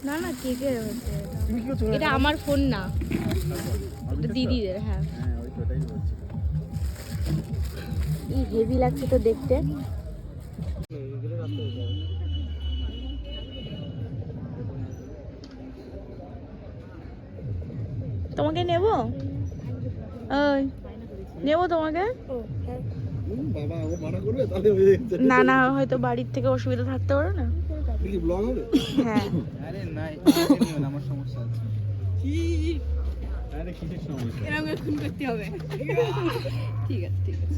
না না কেকের হচ্ছে এটা আমার ফোন না, এটা দিদিদের। হ্যাঁ হেভি লাগছে তো দেখতে। তোমাকে নেব, ওই নেব তোমাকে। না না হয়তো বাড়ির থেকে অসুবিধা থাকতে পারে না। হ্যাঁ আরে নাই আমার সমস্যা আছে। কি আরে কিসের সমস্যা? এরকম খুন করতে হবে। ঠিক আছে ঠিক আছে।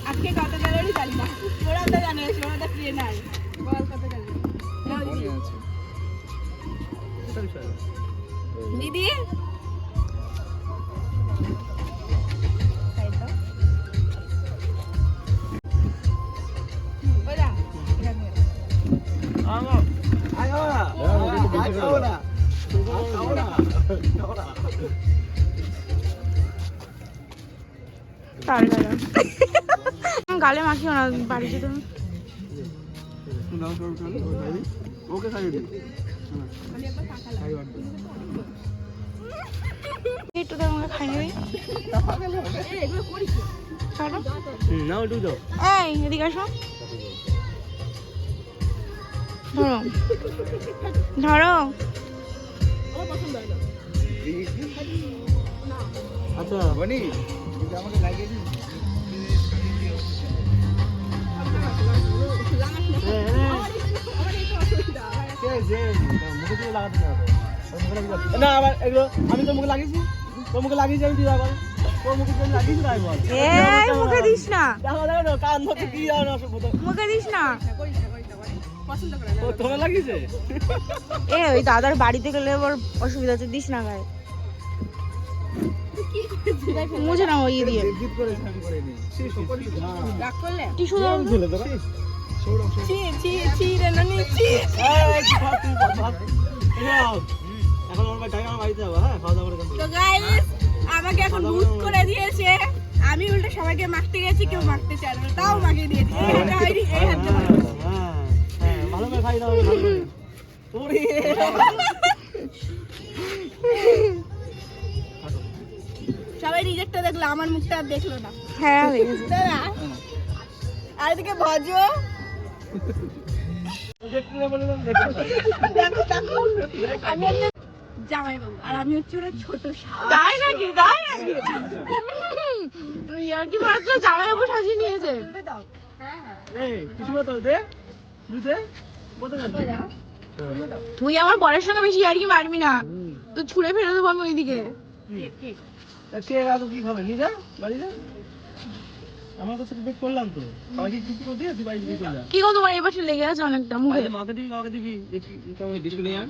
আজকে কত ক্যালোরি জানি না, ওরা তো জানে, ওরা তো ফ্রি নাই। বল কত ক্যালোরি দিদি? গালে মাখিও না, বাড়ি যেতে একটু তো আমাকে খাই নেবে। এই এদিকে আসো, ধরো ধরো। আচ্ছা বনি আমাকে লাগিয়ে দিন। না আবার এগুলো আমি তো মুখে লাগিয়েছি, তোর মুখে লাগিয়েছি আমি, তুই আবার তোর মুখে লাগিয়েছি তাই বল। মুখে দিস না, দেখো দেখো কান ধরতে কি আর মুখে দিস না। তোরা লাগিয়েছে। এ ওই দাদার বাড়িতে গেলে আবার অসুবিধা আছে, দিস না গায়ে। মুছে না ওই দিয়ে টিস্যু দাও। এখন আমার বাড়িতে যাবো। হ্যাঁ খাওয়া দাওয়া করে তো গাইস আমাকে এখন ভূত করে দিয়েছে, আমি উল্টো সবাইকে মাখতে গেছি, কেউ মাখতে চায় না, তাও মাখিয়ে দিয়েছে। ভালো করে খাই দাও। সবাই রিজেক্টটা দেখলো, আমার মুখটা আর দেখলো না। হ্যাঁ দেখেছি দাদা। আর এদিকে ভজ আমি জামাই বাবু, আর আমি হচ্ছে ওরা ছোট। তাই নাকি? তাই নাকি? আর কি মাত্র জামাই বাবু সাজিয়ে নিয়েছে। তুই আমার বরের সঙ্গে বেশি আর কি মারবি না, তুই ছুঁড়ে ফেলে দেবো আমি ওইদিকে। কি খাবে নিজা বাড়িতে? আমার কাছে বেক করলাম তো সবাইকে কিছু করে দিয়ে তুই বাড়ি দিয়ে চলে যা। কি গো তোমার এই পাশে লেগে আছে অনেকটা মুখে। মাথা দিবি কাউকে দিবি দেখি কেমন ডিশ নিয়ে আন।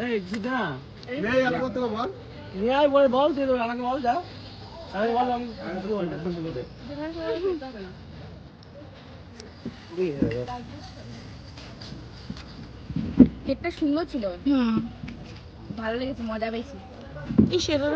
এই জিদা নে আর কত বল নিয়ে আয় বল, বল তুই আমাকে বল যা। আমি বল আমি কেকটা সুন্দর ছিল, ভালো লেগেছে, মজা পেয়েছি। এই সেটার